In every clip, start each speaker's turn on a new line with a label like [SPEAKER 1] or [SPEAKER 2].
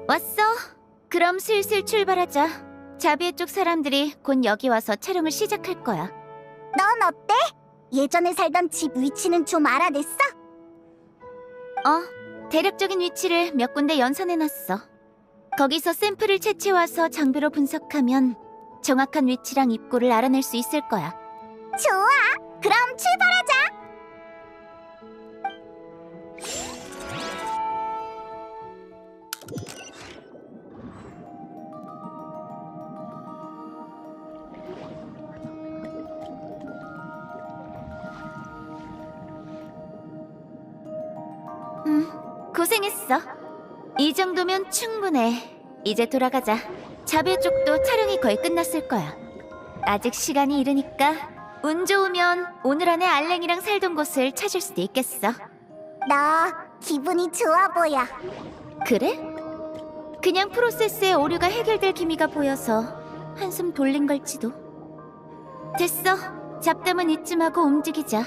[SPEAKER 1] 왔어. 그럼 슬슬 출발하자. 자비의 쪽 사람들이 곧 여기 와서 촬영을 시작할 거야.
[SPEAKER 2] 넌 어때? 예전에 살던 집 위치는 좀 알아냈어?
[SPEAKER 1] 대략적인 위치를 몇 군데 연산해놨어. 거기서 샘플을 채취와서 장비로 분석하면 정확한 위치랑 입구를 알아낼 수 있을 거야.
[SPEAKER 2] 좋아! 그럼 출발하자!
[SPEAKER 1] 고생했어. 이 정도면 충분해. 이제 돌아가자. 자비의 쪽도 촬영이 거의 끝났을 거야. 아직 시간이 이르니까 운 좋으면 오늘 안에 알랭이랑 살던 곳을 찾을 수도 있겠어.
[SPEAKER 2] 너 기분이 좋아 보여.
[SPEAKER 1] 그래? 그냥 프로세스의 오류가 해결될 기미가 보여서 한숨 돌린 걸지도. 됐어. 잡담은 이쯤하고 움직이자.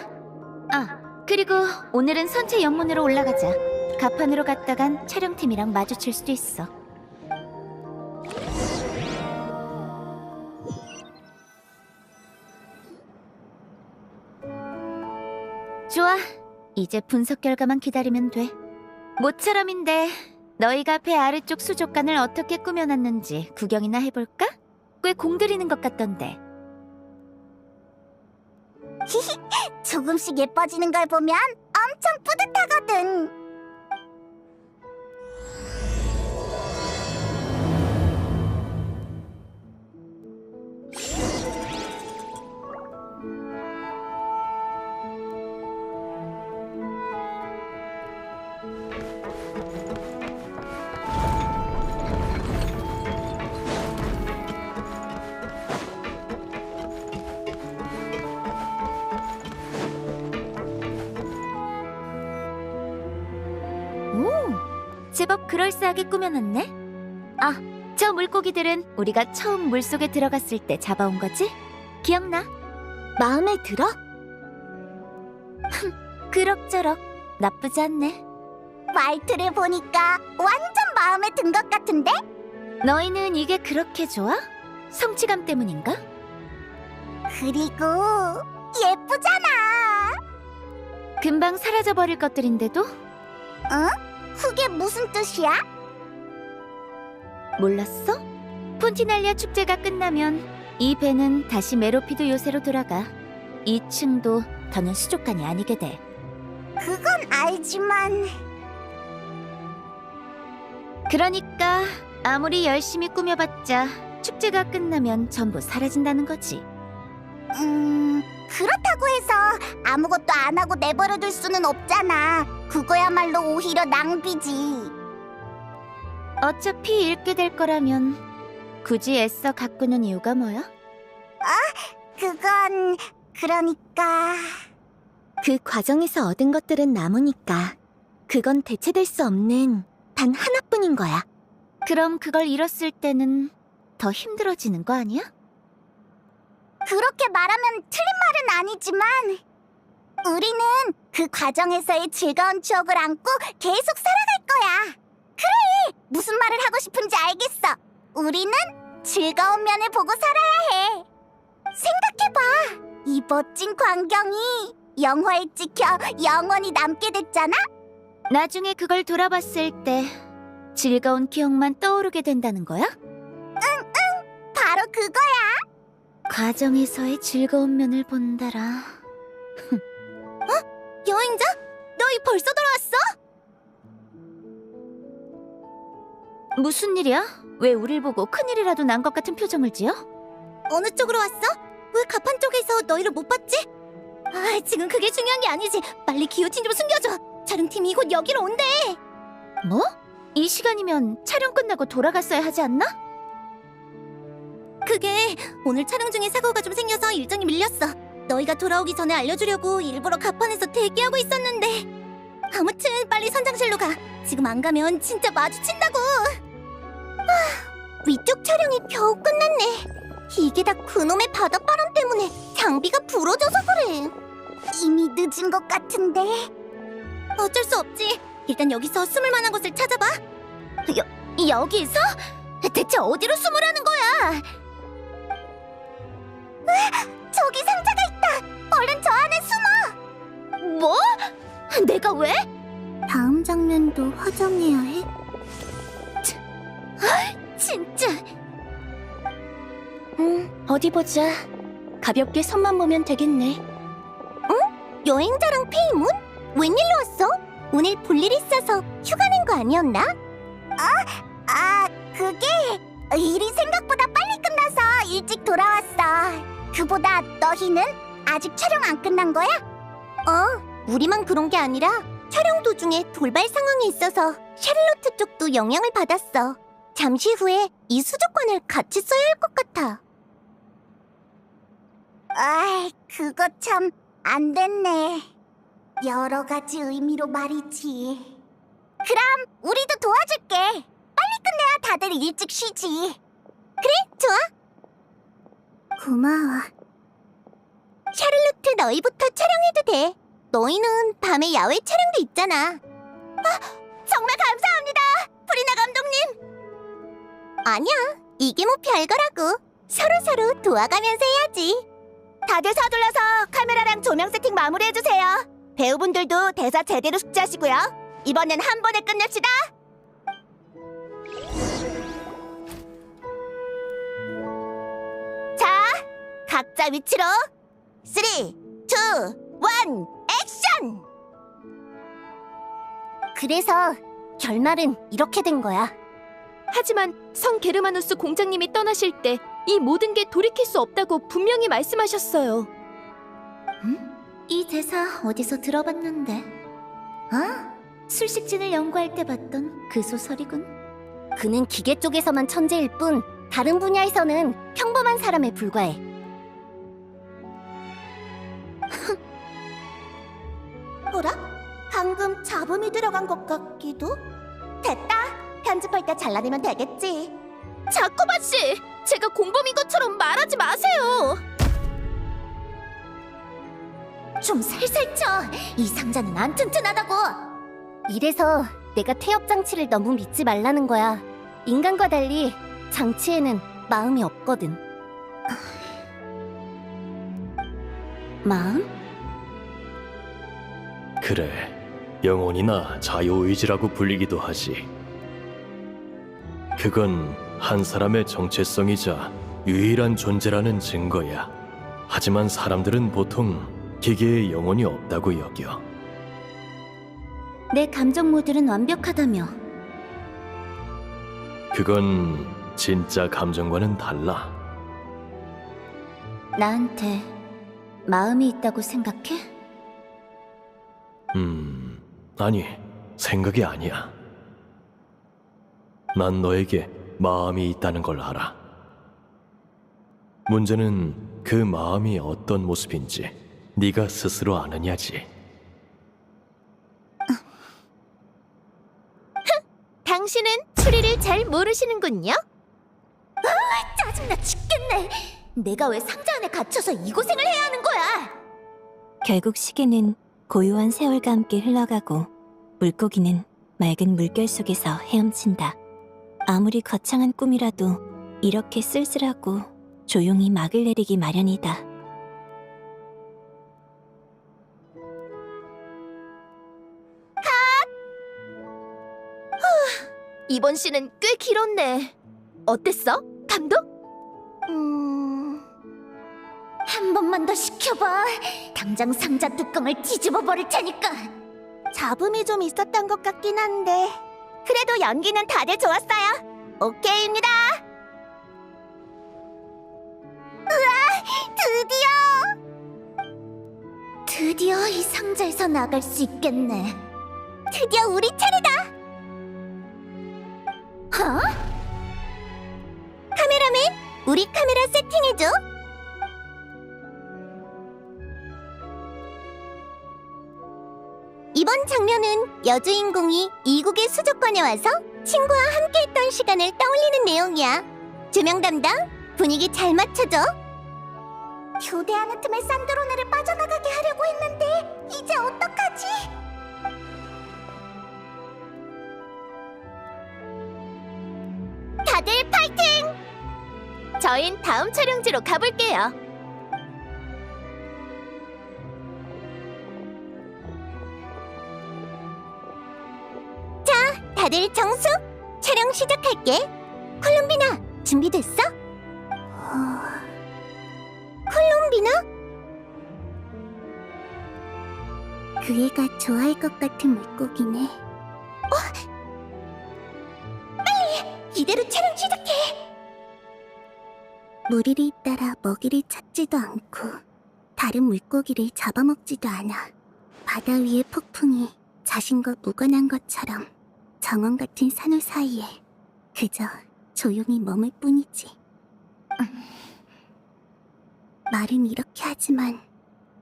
[SPEAKER 1] 그리고 오늘은 선체 연문으로 올라가자. 가판으로 갔다간 촬영팀이랑 마주칠 수도 있어. 좋아. 이제 분석 결과만 기다리면 돼. 모처럼인데 너희가 배 아래쪽 수족관을 어떻게 꾸며놨는지 구경이나 해볼까? 꽤 공들이는 것 같던데.
[SPEAKER 2] 조금씩 예뻐지는 걸 보면 엄청 뿌듯하거든.
[SPEAKER 1] 제법 그럴싸하게 꾸며놨네. 저 물고기들은 우리가 처음 물속에 들어갔을 때 잡아온 거지? 기억나?
[SPEAKER 2] 마음에 들어?
[SPEAKER 1] 그럭저럭 나쁘지 않네.
[SPEAKER 2] 말투를 보니까 완전 마음에 든 것 같은데?
[SPEAKER 1] 너희는 이게 그렇게 좋아? 성취감 때문인가?
[SPEAKER 2] 그리고 예쁘잖아.
[SPEAKER 1] 금방 사라져버릴 것들인데도?
[SPEAKER 2] 그게 무슨 뜻이야?
[SPEAKER 1] 몰랐어? 폰티날리아 축제가 끝나면 이 배는 다시 메로피드 요새로 돌아가. 2층도 더는 수족관이 아니게 돼.
[SPEAKER 2] 그건 알지만...
[SPEAKER 1] 그러니까 아무리 열심히 꾸며봤자 축제가 끝나면 전부 사라진다는 거지.
[SPEAKER 2] 그렇다고 해서 아무것도 안 하고 내버려둘 수는 없잖아. 그거야말로 오히려 낭비지.
[SPEAKER 1] 어차피 잃게 될 거라면 굳이 애써 가꾸는 이유가 뭐야?
[SPEAKER 2] 그건... 그러니까...
[SPEAKER 3] 그 과정에서 얻은 것들은 남으니까 그건 대체될 수 없는 단 하나뿐인 거야.
[SPEAKER 1] 그럼 그걸 잃었을 때는 더 힘들어지는 거 아니야?
[SPEAKER 2] 그렇게 말하면 틀린 말은 아니지만 우리는 그 과정에서의 즐거운 추억을 안고 계속 살아갈 거야. 그래! 무슨 말을 하고 싶은지 알겠어. 우리는 즐거운 면을 보고 살아야 해. 생각해봐. 이 멋진 광경이 영화에 찍혀 영원히 남게 됐잖아?
[SPEAKER 1] 나중에 그걸 돌아봤을 때 즐거운 기억만 떠오르게 된다는 거야?
[SPEAKER 2] 바로 그거야.
[SPEAKER 1] 과정에서의 즐거운 면을 본다라.
[SPEAKER 2] 여행자? 너희 벌써 돌아왔어?
[SPEAKER 1] 무슨 일이야? 왜 우릴 보고 큰일이라도 난 것 같은 표정을 지어?
[SPEAKER 2] 어느 쪽으로 왔어? 왜 가판 쪽에서 너희를 못 봤지? 지금 그게 중요한 게 아니지. 빨리 기호틴 좀 숨겨줘. 촬영팀이 곧 여기로 온대.
[SPEAKER 1] 뭐? 이 시간이면 촬영 끝나고 돌아갔어야 하지 않나?
[SPEAKER 2] 그게 오늘 촬영 중에 사고가 좀 생겨서 일정이 밀렸어. 너희가 돌아오기 전에 알려주려고 일부러 가판에서 대기하고 있었는데. 아무튼 빨리 선장실로 가. 지금 안 가면 진짜 마주친다고. 위쪽 촬영이 겨우 끝났네. 이게 다 그놈의 바닷바람 때문에 장비가 부러져서 그래. 이미 늦은 것 같은데. 어쩔 수 없지. 일단 여기서 숨을 만한 곳을 찾아봐. 여기서? 대체 어디로 숨으라는 거야? 저기 상자가 있다. 얼른 저 안에 숨어. 뭐? 내가 왜? 다음 장면도 화장해야 해? 진짜.
[SPEAKER 3] 어디 보자. 가볍게 선만 보면 되겠네.
[SPEAKER 2] 여행자랑 페이몬? 웬일로 왔어? 오늘 볼 일 있어서 휴가 낸 거 아니었나? 그게 일이 생각보다 빨리 끝나서 일찍 돌아왔어. 그보다 너희는 아직 촬영 안 끝난 거야? 우리만 그런 게 아니라 촬영 도중에 돌발 상황이 있어서 샤를로트 쪽도 영향을 받았어. 잠시 후에 이 수족관을 같이 써야 할 것 같아. 그거 참 안 됐네. 여러 가지 의미로 말이지. 그럼 우리도 도와줄게. 빨리 끝내야 다들 일찍 쉬지. 그래, 좋아. 고마워. 샤를로트 너희부터 촬영해도 돼. 너희는 밤에 야외 촬영도 있잖아. 정말 감사합니다, 프리나 감독님. 아니야, 이게 뭐 별거라고. 서로서로 도와가면서 해야지. 다들 서둘러서 카메라랑 조명 세팅 마무리해주세요. 배우분들도 대사 제대로 숙지하시고요. 이번엔 한 번에 끝냅시다. 자, 각자 위치로 3, 2, 1, 액션! 그래서 결말은 이렇게 된 거야.
[SPEAKER 3] 하지만 성 게르마누스 공장님이 떠나실 때 이 모든 게 돌이킬 수 없다고 분명히 말씀하셨어요.
[SPEAKER 1] 이 대사 어디서 들어봤는데? 술식진을 연구할 때 봤던 그 소설이군.
[SPEAKER 2] 그는 기계 쪽에서만 천재일 뿐 다른 분야에서는 평범한 사람에 불과해. 뭐라? 방금 잡음이 들어간 것 같기도? 됐다. 편집할 때 잘라내면 되겠지.
[SPEAKER 3] 자코바 씨, 제가 공범인 것처럼 말하지 마세요.
[SPEAKER 2] 좀 살살 쳐. 이 상자는 안 튼튼하다고. 이래서 내가 태엽 장치를 너무 믿지 말라는 거야. 인간과 달리 장치에는 마음이 없거든. 마음?
[SPEAKER 4] 그래, 영혼이나 자유의지라고 불리기도 하지. 그건 한 사람의 정체성이자 유일한 존재라는 증거야. 하지만 사람들은 보통 기계에 영혼이 없다고 여겨.
[SPEAKER 1] 내 감정 모듈은 완벽하다며.
[SPEAKER 4] 그건 진짜 감정과는 달라.
[SPEAKER 1] 나한테 마음이 있다고 생각해?
[SPEAKER 4] 아니, 생각이 아니야. 난 너에게 마음이 있다는 걸 알아. 문제는 그 마음이 어떤 모습인지 네가 스스로 아느냐지.
[SPEAKER 3] 당신은 추리를 잘 모르시는군요.
[SPEAKER 2] 짜증나 죽겠네. 내가 왜 상자 안에 갇혀서 이 고생을 해야 하는 거야?
[SPEAKER 5] 결국 시계는 고요한 세월과 함께 흘러가고 물고기는 맑은 물결 속에서 헤엄친다. 아무리 거창한 꿈이라도 이렇게 쓸쓸하고 조용히 막을 내리기 마련이다.
[SPEAKER 3] 이번 씬은 꽤 길었네. 어땠어, 감독?
[SPEAKER 2] 한 번만 더 시켜봐. 당장 상자 뚜껑을 뒤집어 버릴 테니까. 잡음이 좀 있었던 것 같긴 한데 그래도 연기는 다들 좋았어요. 오케이입니다. 우와, 드디어 이 상자에서 나갈 수 있겠네. 드디어 우리 차례다. 카메라맨, 우리 카메라 세팅해줘. 이번 장면은 여주인공이 이국의 수족관에 와서 친구와 함께했던 시간을 떠올리는 내용이야. 조명 담당, 분위기 잘 맞춰줘. 교대하는 틈에 산드로네를 빠져나가게 하려고 했는데 이제 어떡하지? 다들 파이팅!
[SPEAKER 1] 저흰 다음 촬영지로 가볼게요.
[SPEAKER 2] 다들 정수? 촬영 시작할게. 콜롬비나, 준비됐어? 콜롬비나? 그 애가 좋아할 것 같은 물고기네. 빨리! 이대로 촬영 시작해! 무리를 따라 먹이를 찾지도 않고 다른 물고기를 잡아먹지도 않아. 바다 위의 폭풍이 자신과 무관한 것처럼 정원 같은 산호 사이에 그저 조용히 머물 뿐이지. 말은 이렇게 하지만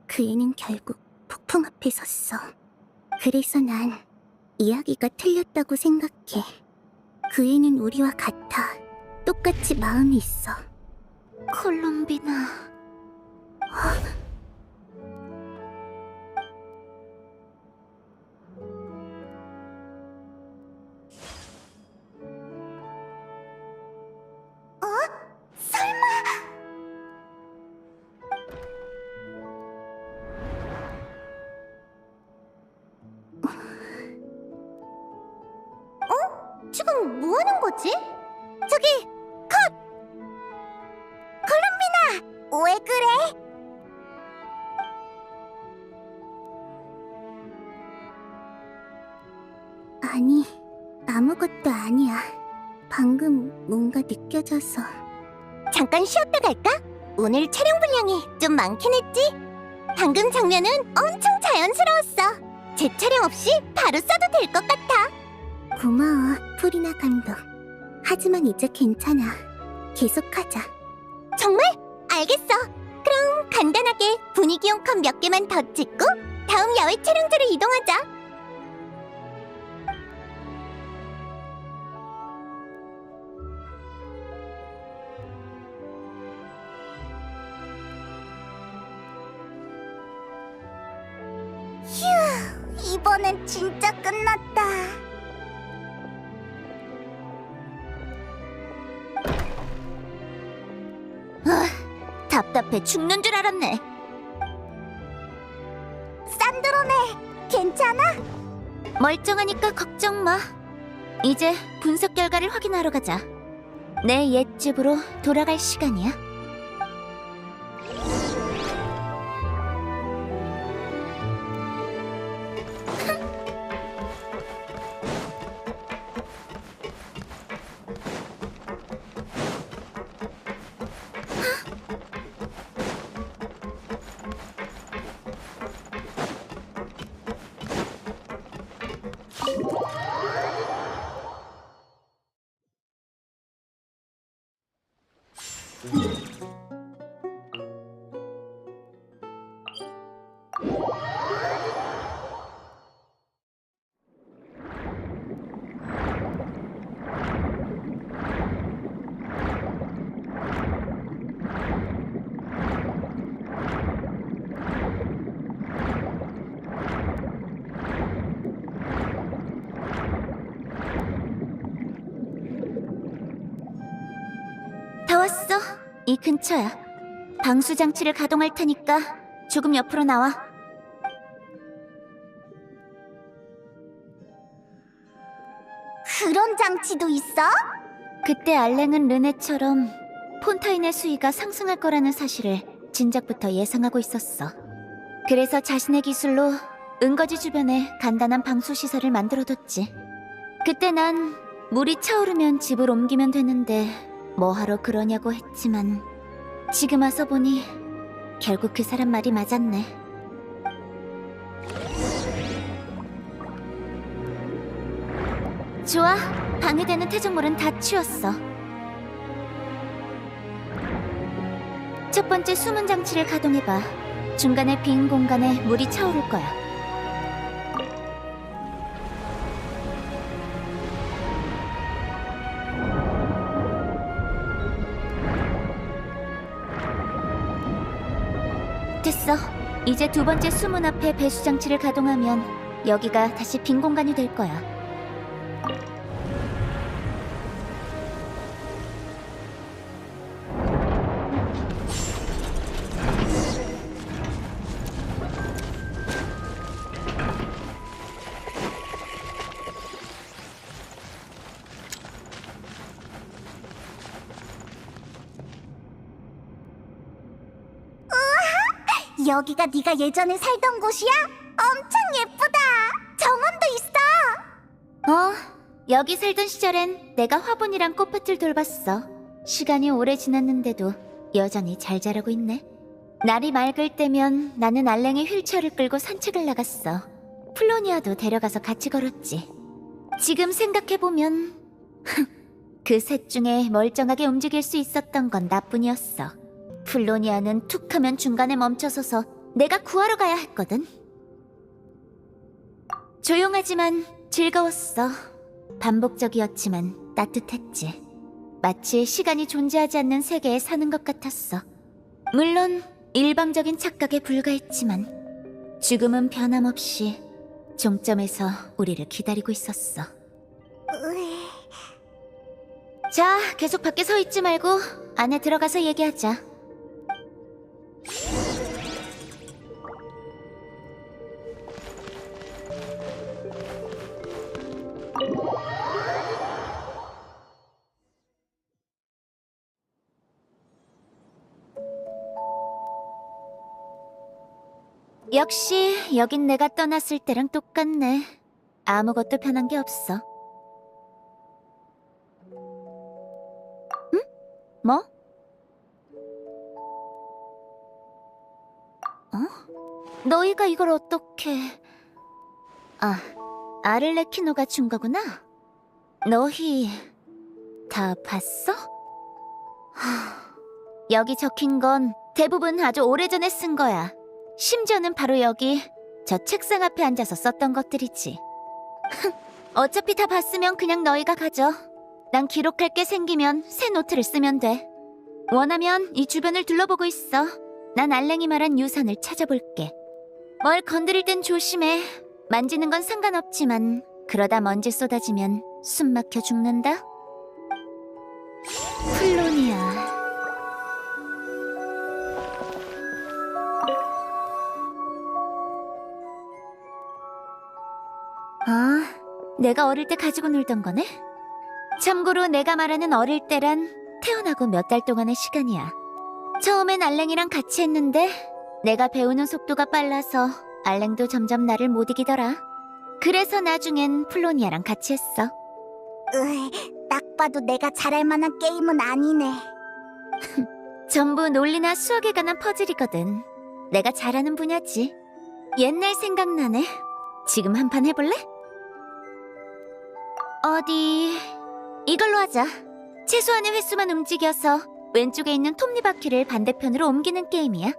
[SPEAKER 2] 그 애는 결국 폭풍 앞에 섰어. 그래서 난 이야기가 틀렸다고 생각해. 그 애는 우리와 같아. 똑같이 마음이 있어.
[SPEAKER 1] 콜롬비나.
[SPEAKER 2] 지금 뭐 하는 거지? 저기, 컷! 콜롬비나! 왜 그래? 아니, 아무것도 아니야. 방금 뭔가 느껴져서. 잠깐 쉬었다 갈까? 오늘 촬영 분량이 좀 많긴 했지? 방금 장면은 엄청 자연스러웠어. 재촬영 없이 바로 써도 될 것 같아. 고마워, 프리나 감독. 하지만 이제 괜찮아. 계속하자. 정말? 알겠어. 그럼 간단하게 분위기용 컷 몇 개만 더 찍고 다음 야외 촬영지로 이동하자. 휴, 이번엔 진짜 끝났다.
[SPEAKER 1] 답답해 죽는 줄 알았네.
[SPEAKER 2] 산드로네, 괜찮아?
[SPEAKER 1] 멀쩡하니까 걱정 마. 이제 분석 결과를 확인하러 가자. 내 옛집으로 돌아갈 시간이야. 다 왔어. 이 근처야. 방수 장치를 가동할 테니까 조금 옆으로 나와.
[SPEAKER 2] 그런 장치도 있어?
[SPEAKER 1] 그때 알랭은 르네처럼 폰타인의 수위가 상승할 거라는 사실을 진작부터 예상하고 있었어. 그래서 자신의 기술로 은거지 주변에 간단한 방수 시설을 만들어뒀지. 그때 난 물이 차오르면 집을 옮기면 되는데 뭐하러 그러냐고 했지만 지금 와서 보니 결국 그 사람 말이 맞았네. 좋아, 방해되는 퇴적물은 다 치웠어. 첫 번째 수문 장치를 가동해봐. 중간에 빈 공간에 물이 차오를 거야. 됐어. 이제 두 번째 수문 앞에 배수 장치를 가동하면 여기가 다시 빈 공간이 될 거야.
[SPEAKER 2] 여기가 네가 예전에 살던 곳이야? 엄청 예쁘다. 정원도 있어.
[SPEAKER 1] 여기 살던 시절엔 내가 화분이랑 꽃밭을 돌봤어. 시간이 오래 지났는데도 여전히 잘 자라고 있네. 날이 맑을 때면 나는 알랭이 휠체어를 끌고 산책을 나갔어. 플로니아도 데려가서 같이 걸었지. 지금 생각해보면 그 셋 중에 멀쩡하게 움직일 수 있었던 건 나뿐이었어. 플로니아는 툭 하면 중간에 멈춰서서 내가 구하러 가야 했거든. 조용하지만 즐거웠어. 반복적이었지만 따뜻했지. 마치 시간이 존재하지 않는 세계에 사는 것 같았어. 물론 일방적인 착각에 불과했지만 죽음은 변함없이 종점에서 우리를 기다리고 있었어. 자, 계속 밖에 서 있지 말고 안에 들어가서 얘기하자. 역시 여긴 내가 떠났을 때랑 똑같네. 아무것도 변한 게 없어. 응? 뭐? 너희가 이걸 어떻게... 아를레키노가 준 거구나? 너희... 다 봤어? 여기 적힌 건 대부분 아주 오래전에 쓴 거야. 심지어는 바로 여기 저 책상 앞에 앉아서 썼던 것들이지. 어차피 다 봤으면 그냥 너희가 가져. 난 기록할 게 생기면 새 노트를 쓰면 돼. 원하면 이 주변을 둘러보고 있어. 난 알랭이 말한 유산을 찾아볼게. 뭘 건드릴 땐 조심해. 만지는 건 상관없지만 그러다 먼지 쏟아지면 숨 막혀 죽는다. 플로니아. 내가 어릴 때 가지고 놀던 거네? 참고로 내가 말하는 어릴 때란 태어나고 몇 달 동안의 시간이야. 처음엔 알랭이랑 같이 했는데 내가 배우는 속도가 빨라서 알랭도 점점 나를 못 이기더라. 그래서 나중엔 플로니아랑 같이 했어.
[SPEAKER 2] 딱 봐도 내가 잘할 만한 게임은 아니네.
[SPEAKER 1] 전부 논리나 수학에 관한 퍼즐이거든. 내가 잘하는 분야지. 옛날 생각나네. 지금 한판 해볼래? 어디... 이걸로 하자. 최소한의 횟수만 움직여서 왼쪽에 있는 톱니바퀴를 반대편으로 옮기는 게임이야.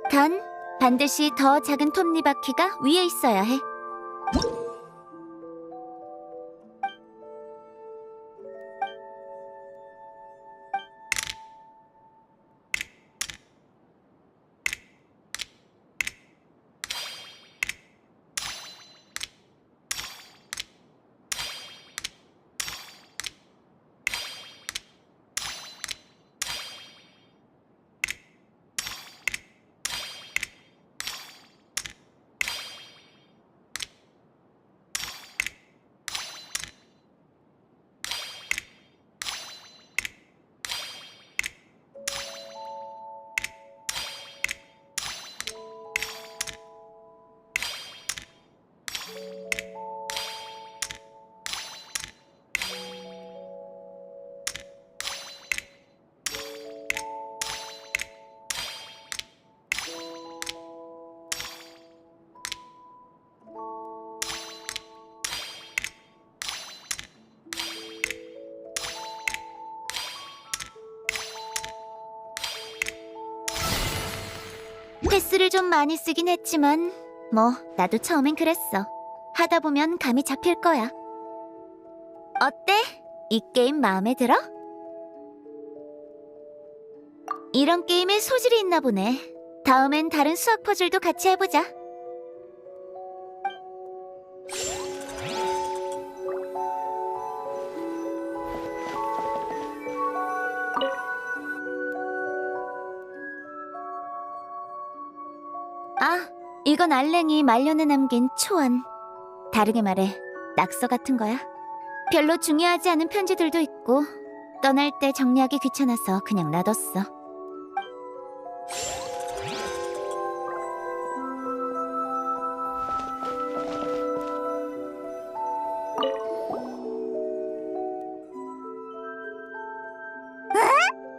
[SPEAKER 1] 단, 반드시 더 작은 톱니바퀴가 위에 있어야 해. 패스를 좀 많이 쓰긴 했지만 뭐 나도 처음엔 그랬어. 하다 보면 감이 잡힐 거야. 어때? 이 게임 마음에 들어? 이런 게임에 소질이 있나 보네. 다음엔 다른 수학 퍼즐도 같이 해보자. 아, 이건 알랭이 말년에 남긴 초안. 다르게 말해, 낙서 같은 거야. 별로 중요하지 않은 편지들도 있고 떠날 때 정리하기 귀찮아서 그냥 놔뒀어.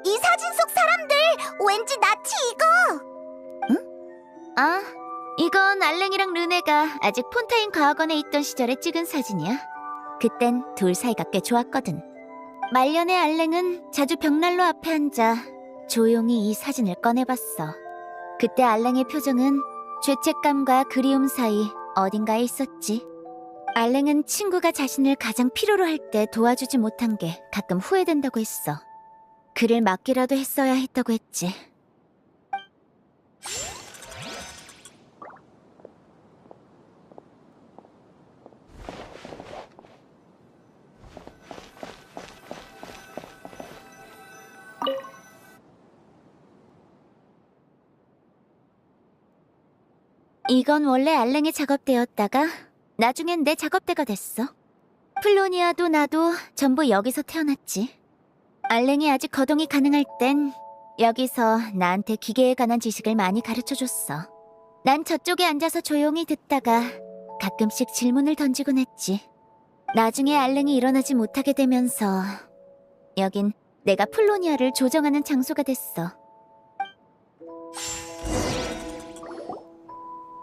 [SPEAKER 2] 이 사진 속 사람들 왠지 나치 이거.
[SPEAKER 1] 아, 이건 알랭이랑 르네가 아직 폰타인 과학원에 있던 시절에 찍은 사진이야. 그땐 둘 사이가 꽤 좋았거든. 말년의 알랭은 자주 벽난로 앞에 앉아 조용히 이 사진을 꺼내봤어. 그때 알랭의 표정은 죄책감과 그리움 사이 어딘가에 있었지. 알랭은 친구가 자신을 가장 필요로 할 때 도와주지 못한 게 가끔 후회된다고 했어. 그를 맡기라도 했어야 했다고 했지. 이건 원래 알랭의 작업대였다가 나중엔 내 작업대가 됐어. 플로니아도 나도 전부 여기서 태어났지. 알랭이 아직 거동이 가능할 땐 여기서 나한테 기계에 관한 지식을 많이 가르쳐줬어. 난 저쪽에 앉아서 조용히 듣다가 가끔씩 질문을 던지곤 했지. 나중에 알랭이 일어나지 못하게 되면서 여긴 내가 플로니아를 조정하는 장소가 됐어.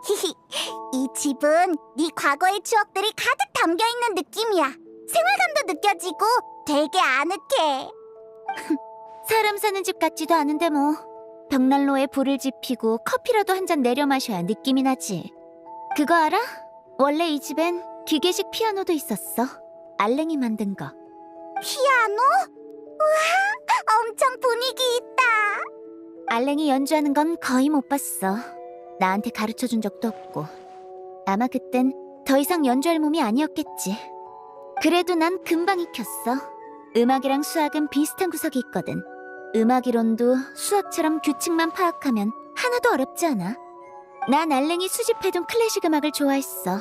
[SPEAKER 2] 히히, 이 집은 네 과거의 추억들이 가득 담겨있는 느낌이야. 생활감도 느껴지고 되게 아늑해.
[SPEAKER 1] 사람 사는 집 같지도 않은데 뭐. 벽난로에 불을 지피고 커피라도 한 잔 내려 마셔야 느낌이 나지. 그거 알아? 원래 이 집엔 기계식 피아노도 있었어. 알랭이 만든 거.
[SPEAKER 2] 피아노? 우와, 엄청 분위기 있다.
[SPEAKER 1] 알랭이 연주하는 건 거의 못 봤어. 나한테 가르쳐준 적도 없고. 아마 그땐 더 이상 연주할 몸이 아니었겠지. 그래도 난 금방 익혔어. 음악이랑 수학은 비슷한 구석이 있거든. 음악 이론도 수학처럼 규칙만 파악하면 하나도 어렵지 않아. 난 알랭이 수집해둔 클래식 음악을 좋아했어.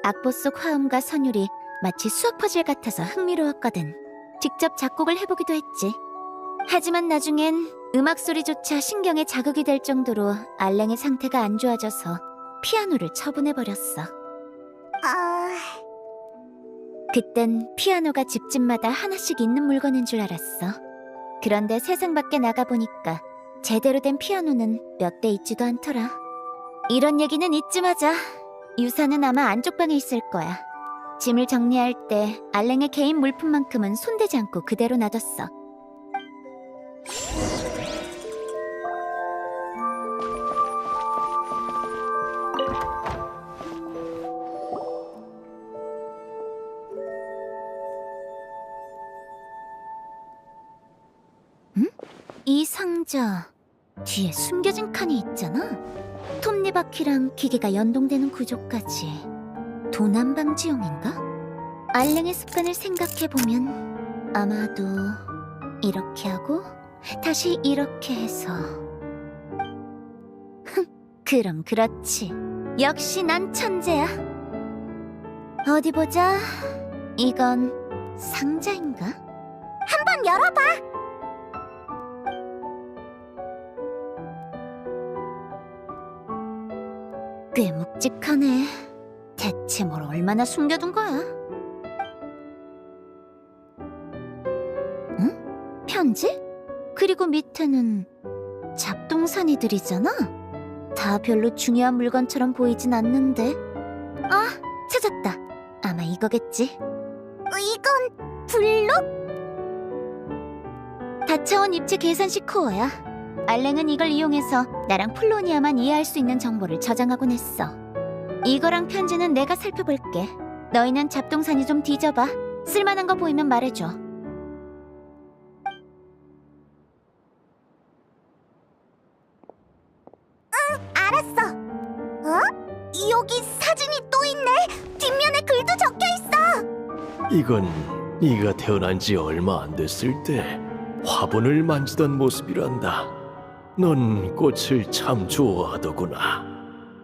[SPEAKER 1] 악보 속 화음과 선율이 마치 수학 퍼즐 같아서 흥미로웠거든. 직접 작곡을 해보기도 했지. 하지만 나중엔 음악 소리조차 신경에 자극이 될 정도로 알랭의 상태가 안 좋아져서 피아노를 처분해버렸어. 그땐 피아노가 집집마다 하나씩 있는 물건인 줄 알았어. 그런데 세상 밖에 나가보니까 제대로 된 피아노는 몇 대 있지도 않더라. 이런 얘기는 잊지 마자. 유산은 아마 안쪽 방에 있을 거야. 짐을 정리할 때 알랭의 개인 물품만큼은 손대지 않고 그대로 놔뒀어. 이 상자 뒤에 숨겨진 칸이 있잖아. 톱니바퀴랑 기계가 연동되는 구조까지. 도난방지용인가? 알랭의 습관을 생각해보면 아마도 이렇게 하고 다시 이렇게 해서. 그럼 그렇지. 역시 난 천재야. 어디 보자. 이건 상자인가?
[SPEAKER 2] 한번 열어봐.
[SPEAKER 1] 꽤 묵직하네. 대체 뭘 얼마나 숨겨둔 거야? 응? 편지? 그리고 밑에는 잡동사니들이잖아? 다 별로 중요한 물건처럼 보이진 않는데. 아, 찾았다. 아마 이거겠지.
[SPEAKER 2] 이건 블록?
[SPEAKER 1] 다차원 입체 계산식 코어야. 알랭은 이걸 이용해서 나랑 플로니아만 이해할 수 있는 정보를 저장하곤 했어. 이거랑 편지는 내가 살펴볼게. 너희는 잡동사니 좀 뒤져봐. 쓸만한 거 보이면 말해줘.
[SPEAKER 2] 알았어. 어? 여기 사진이 또 있네. 뒷면에 글도 적혀 있어.
[SPEAKER 4] 이건 네가 태어난 지 얼마 안 됐을 때 화분을 만지던 모습이란다. 넌 꽃을 참 좋아하더구나.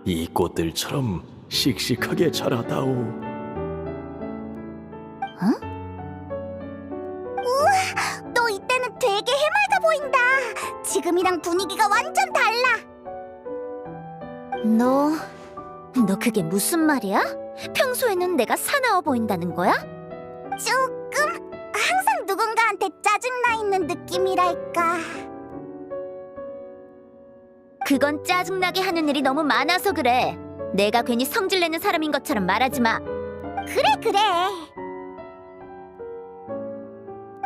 [SPEAKER 4] 이 꽃들처럼 씩씩하게 자라다오.
[SPEAKER 2] 너 이때는 되게 해맑아 보인다. 지금이랑 분위기가 완전 달라.
[SPEAKER 1] 너 그게 무슨 말이야? 평소에는 내가 사나워 보인다는 거야?
[SPEAKER 2] 조금 항상 누군가한테 짜증나 있는 느낌이랄까.
[SPEAKER 1] 그건 짜증나게 하는 일이 너무 많아서 그래. 내가 괜히 성질내는 사람인 것처럼 말하지 마.
[SPEAKER 2] 그래.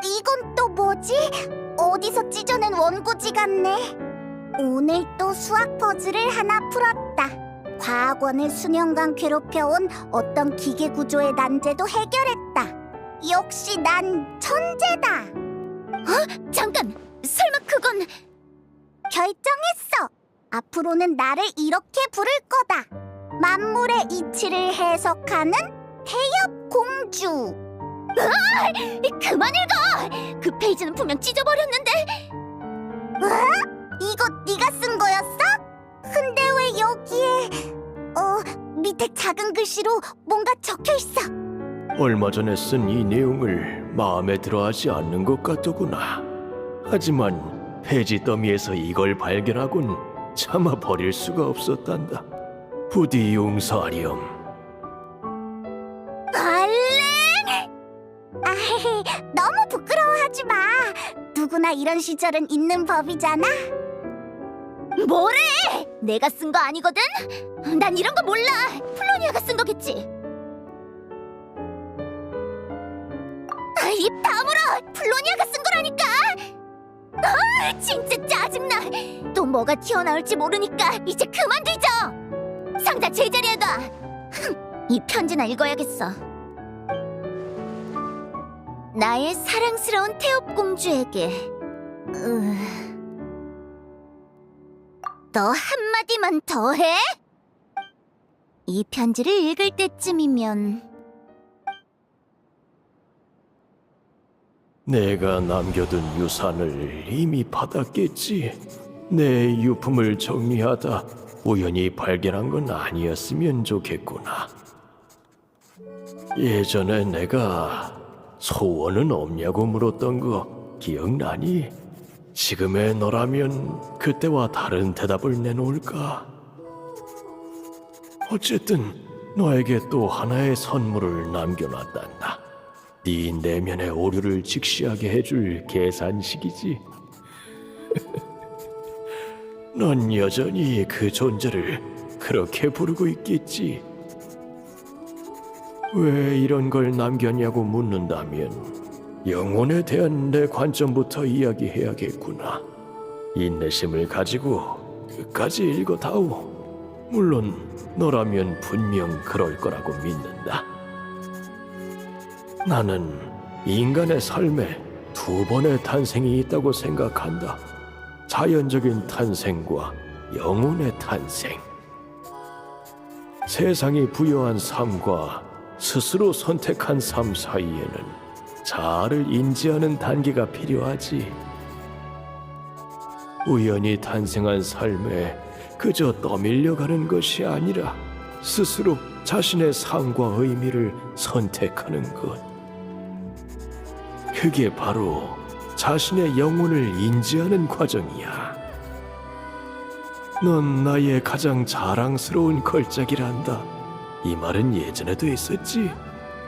[SPEAKER 2] 이건 또 뭐지? 어디서 찢어낸 원고지 같네. 오늘 또 수학 퍼즐을 하나 풀었다. 과학원을 수년간 괴롭혀온 어떤 기계 구조의 난제도 해결했다. 역시 난 천재다.
[SPEAKER 1] 잠깐! 설마 그건...
[SPEAKER 2] 결정했어. 앞으로는 나를 이렇게 부를 거다. 만물의 이치를 해석하는 태엽 공주.
[SPEAKER 1] 그만 읽어! 그 페이지는 분명 찢어버렸는데.
[SPEAKER 2] 이거 네가 쓴 거였어? 근데 왜 여기에 밑에 작은 글씨로 뭔가 적혀 있어.
[SPEAKER 4] 얼마 전에 쓴 이 내용을 마음에 들어하지 않는 것 같더구나. 하지만 페이지 더미에서 이걸 발견하곤 차마 버릴 수가 없었단다. 부디 용서하렴.
[SPEAKER 2] 얼른! 아이, 너무 부끄러워하지 마. 누구나 이런 시절은 있는 법이잖아.
[SPEAKER 1] 뭐래! 내가 쓴 거 아니거든? 난 이런 거 몰라. 플로니아가 쓴 거겠지. 입 다물어! 플로니아가 쓴 거라니까! 진짜 짜증나! 또 뭐가 튀어나올지 모르니까 이제 그만 뒤져! 상자 제자리에 놔! 이 편지나 읽어야겠어. 나의 사랑스러운 태엽 공주에게 너 한마디만 더 해? 이 편지를 읽을 때쯤이면
[SPEAKER 4] 내가 남겨둔 유산을 이미 받았겠지. 내 유품을 정리하다 우연히 발견한 건 아니었으면 좋겠구나. 예전에 내가 소원은 없냐고 물었던 거 기억나니? 지금의 너라면 그때와 다른 대답을 내놓을까? 어쨌든 너에게 또 하나의 선물을 남겨놨단다. 네 내면의 오류를 직시하게 해줄 계산식이지. 넌 여전히 그 존재를 그렇게 부르고 있겠지. 왜 이런 걸 남겼냐고 묻는다면 영혼에 대한 내 관점부터 이야기해야겠구나. 인내심을 가지고 끝까지 읽어다오. 물론 너라면 분명 그럴 거라고 믿는다. 나는 인간의 삶에 두 번의 탄생이 있다고 생각한다. 자연적인 탄생과 영혼의 탄생. 세상이 부여한 삶과 스스로 선택한 삶 사이에는 자아를 인지하는 단계가 필요하지. 우연히 탄생한 삶에 그저 떠밀려가는 것이 아니라 스스로 자신의 삶과 의미를 선택하는 것. 그게 바로 자신의 영혼을 인지하는 과정이야. 넌 나의 가장 자랑스러운 걸작이란다. 이 말은 예전에도 있었지.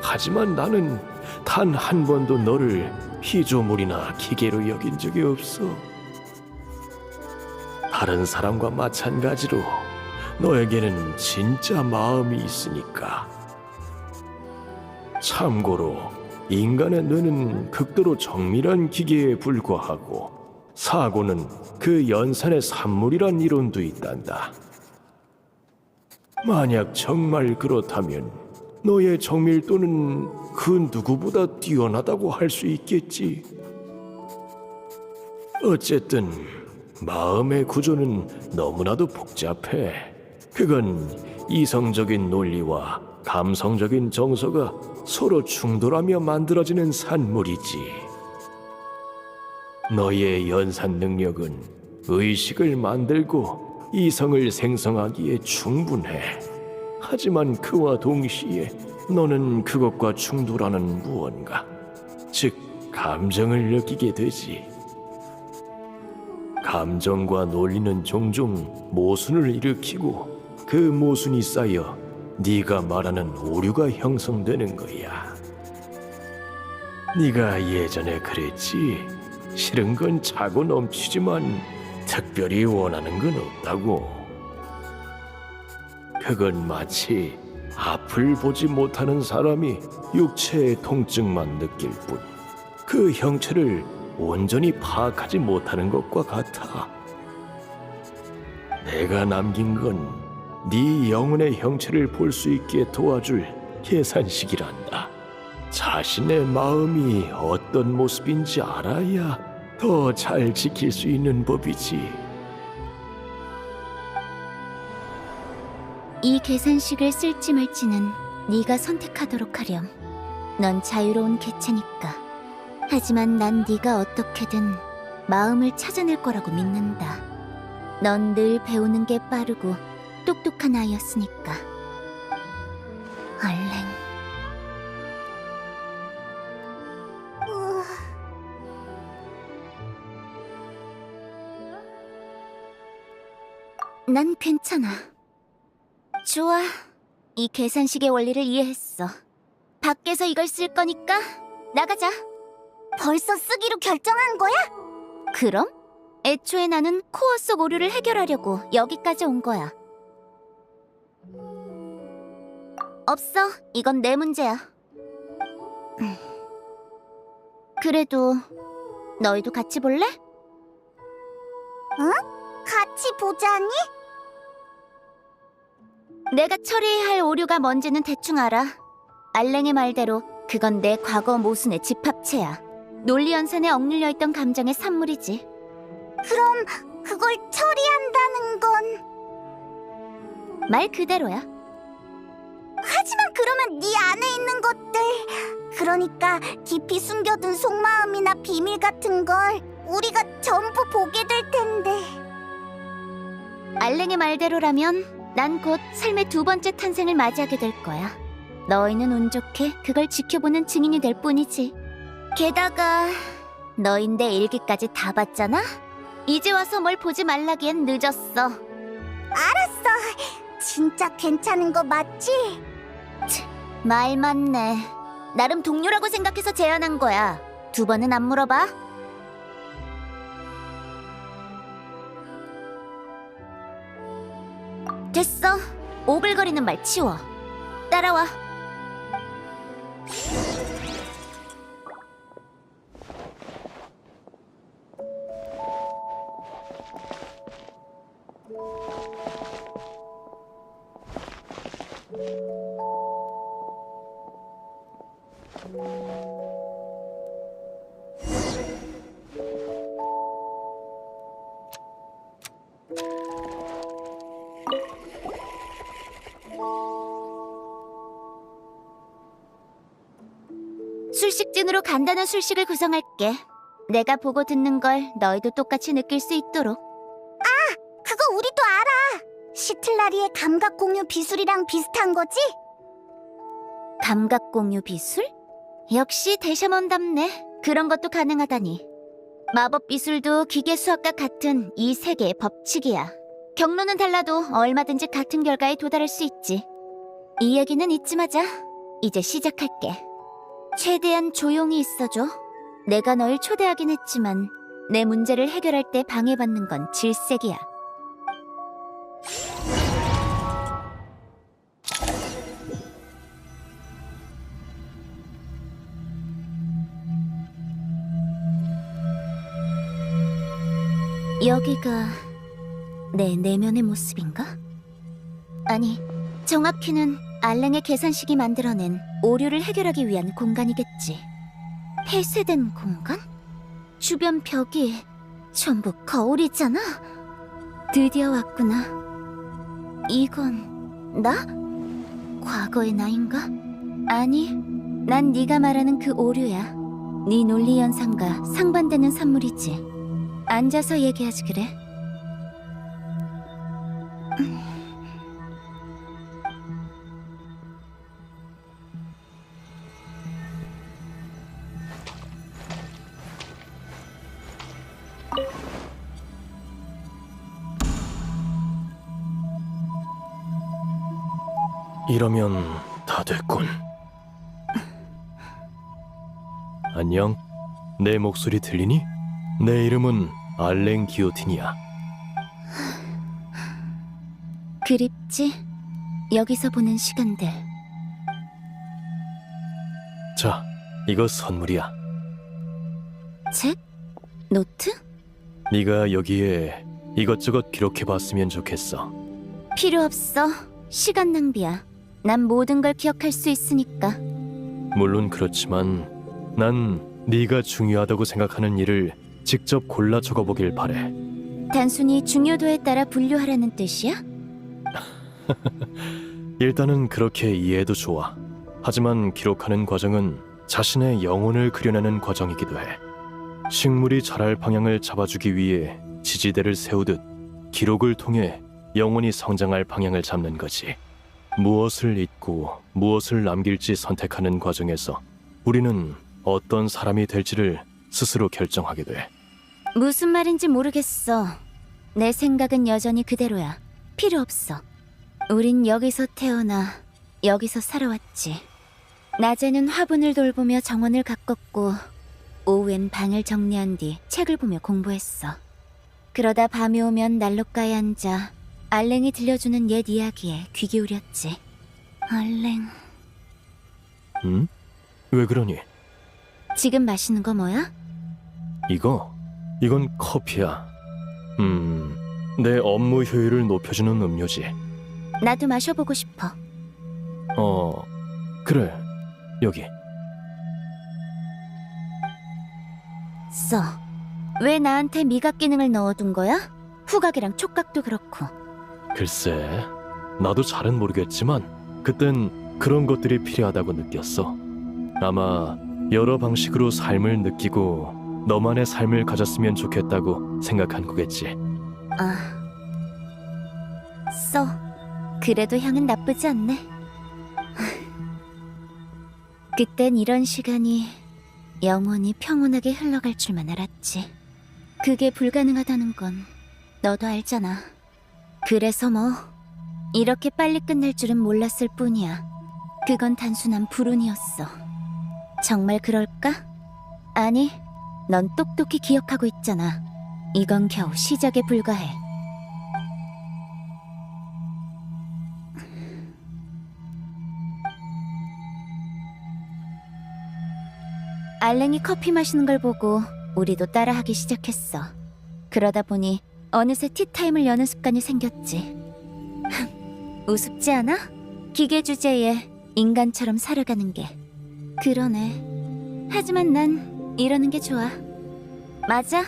[SPEAKER 4] 하지만 나는 단 한 번도 너를 피조물이나 기계로 여긴 적이 없어. 다른 사람과 마찬가지로 너에게는 진짜 마음이 있으니까. 참고로 인간의 뇌는 극도로 정밀한 기계에 불과하고 사고는 그 연산의 산물이란 이론도 있단다. 만약 정말 그렇다면 너의 정밀도는 그 누구보다 뛰어나다고 할 수 있겠지. 어쨌든 마음의 구조는 너무나도 복잡해. 그건 이성적인 논리와 감성적인 정서가 서로 충돌하며 만들어지는 산물이지. 너의 연산 능력은 의식을 만들고 이성을 생성하기에 충분해. 하지만 그와 동시에 너는 그것과 충돌하는 무언가, 즉 감정을 느끼게 되지. 감정과 논리는 종종 모순을 일으키고 그 모순이 쌓여 네가 말하는 오류가 형성되는 거야. 네가 예전에 그랬지. 싫은 건 차고 넘치지만 특별히 원하는 건 없다고. 그건 마치 앞을 보지 못하는 사람이 육체의 통증만 느낄 뿐 그 형체를 온전히 파악하지 못하는 것과 같아. 내가 남긴 건 네 영혼의 형체를 볼 수 있게 도와줄 계산식이란다. 자신의 마음이 어떤 모습인지 알아야 더 잘 지킬 수 있는 법이지.
[SPEAKER 1] 이 계산식을 쓸지 말지는 네가 선택하도록 하렴. 넌 자유로운 개체니까. 하지만 난 네가 어떻게든 마음을 찾아낼 거라고 믿는다. 넌 늘 배우는 게 빠르고 똑똑한 아이였으니까. 알랭. 난 괜찮아. 좋아. 이 계산식의 원리를 이해했어. 밖에서 이걸 쓸 거니까 나가자.
[SPEAKER 2] 벌써 쓰기로 결정한 거야?
[SPEAKER 1] 그럼? 애초에 나는 코어 속 오류를 해결하려고 여기까지 온 거야. 없어. 이건 내 문제야. 그래도 너희도 같이 볼래?
[SPEAKER 2] 같이 보자니?
[SPEAKER 1] 내가 처리해야 할 오류가 뭔지는 대충 알아. 알랭의 말대로 그건 내 과거 모순의 집합체야. 논리 연산에 억눌려 있던 감정의 산물이지.
[SPEAKER 2] 그럼 그걸 처리한다는 건...
[SPEAKER 1] 말 그대로야.
[SPEAKER 2] 하지만 그러면 네 안에 있는 것들... 그러니까 깊이 숨겨둔 속마음이나 비밀 같은 걸 우리가 전부 보게 될 텐데...
[SPEAKER 1] 알랭의 말대로라면 난 곧 삶의 두 번째 탄생을 맞이하게 될 거야. 너희는 운 좋게 그걸 지켜보는 증인이 될 뿐이지. 게다가 너흰 내 일기까지 다 봤잖아? 이제 와서 뭘 보지 말라기엔 늦었어.
[SPEAKER 2] 알았어. 진짜 괜찮은 거 맞지?
[SPEAKER 1] 말 맞네. 나름 동료라고 생각해서 제안한 거야. 두 번은 안 물어봐. 됐어. 오글거리는 말 치워. 따라와. 술식진으로 간단한 술식을 구성할게. 내가 보고 듣는 걸 너희도 똑같이 느낄 수 있도록.
[SPEAKER 2] 그거 우리도 알아. 시틀라리의 감각 공유 비술이랑 비슷한 거지?
[SPEAKER 1] 감각 공유 비술? 역시 대샤몬답네. 그런 것도 가능하다니. 마법 비술도 기계 수학과 같은 이 세계의 법칙이야. 경로는 달라도 얼마든지 같은 결과에 도달할 수 있지. 이 얘기는 잊지 마자. 이제 시작할게. 최대한 조용히 있어줘. 내가 널 초대하긴 했지만 내 문제를 해결할 때 방해받는 건 질색이야. 여기가 내 내면의 모습인가? 아니, 정확히는 알랭의 계산식이 만들어낸 오류를 해결하기 위한 공간이겠지. 폐쇄된 공간? 주변 벽이 전부 거울이잖아. 드디어 왔구나. 이건 나? 과거의 나인가? 아니, 난 네가 말하는 그 오류야. 네 논리 현상과 상반되는 산물이지. 앉아서 얘기하지 그래.
[SPEAKER 4] 이러면 다 됐군. 안녕. 내 목소리 들리니? 내 이름은 알랭 기오틴이야.
[SPEAKER 1] 그립지? 여기서 보낸 시간들.
[SPEAKER 4] 자, 이거 선물이야.
[SPEAKER 1] 책? 노트?
[SPEAKER 4] 네가 여기에 이것저것 기록해봤으면 좋겠어.
[SPEAKER 1] 필요 없어. 시간 낭비야. 난 모든 걸 기억할 수 있으니까.
[SPEAKER 4] 물론 그렇지만 난 네가 중요하다고 생각하는 일을 직접 골라 적어보길 바래.
[SPEAKER 1] 단순히 중요도에 따라 분류하라는 뜻이야?
[SPEAKER 4] 일단은 그렇게 이해해도 좋아. 하지만 기록하는 과정은 자신의 영혼을 그려내는 과정이기도 해. 식물이 자랄 방향을 잡아주기 위해 지지대를 세우듯 기록을 통해 영혼이 성장할 방향을 잡는 거지. 무엇을 잊고 무엇을 남길지 선택하는 과정에서 우리는 어떤 사람이 될지를 스스로 결정하게 돼.
[SPEAKER 1] 무슨 말인지 모르겠어. 내 생각은 여전히 그대로야. 필요 없어. 우린 여기서 태어나 여기서 살아왔지. 낮에는 화분을 돌보며 정원을 가꿨고 오후엔 방을 정리한 뒤 책을 보며 공부했어. 그러다 밤이 오면 난로가에 앉아 알랭이 들려주는 옛 이야기에 귀 기울였지. 알랭...
[SPEAKER 4] 응? 왜 그러니?
[SPEAKER 1] 지금 마시는 거 뭐야?
[SPEAKER 4] 이건 커피야. 내 업무 효율을 높여주는 음료지.
[SPEAKER 1] 나도 마셔보고 싶어.
[SPEAKER 4] 그래. 여기.
[SPEAKER 1] 써. 왜 나한테 미각 기능을 넣어둔 거야? 후각이랑 촉각도 그렇고.
[SPEAKER 4] 글쎄, 나도 잘은 모르겠지만 그땐 그런 것들이 필요하다고 느꼈어. 아마 여러 방식으로 삶을 느끼고 너만의 삶을 가졌으면 좋겠다고 생각한 거겠지.
[SPEAKER 1] 써. 그래도 향은 나쁘지 않네. 그땐 이런 시간이 영원히 평온하게 흘러갈 줄만 알았지. 그게 불가능하다는 건 너도 알잖아. 그래서 뭐 이렇게 빨리 끝날 줄은 몰랐을 뿐이야. 그건 단순한 불운이었어. 정말 그럴까? 아니, 넌 똑똑히 기억하고 있잖아. 이건 겨우 시작에 불과해. 알랭이 커피 마시는 걸 보고 우리도 따라하기 시작했어. 그러다 보니 어느새 티타임을 여는 습관이 생겼지. 우습지 않아? 기계 주제에 인간처럼 살아가는 게. 그러네. 하지만 난 이러는 게 좋아. 맞아.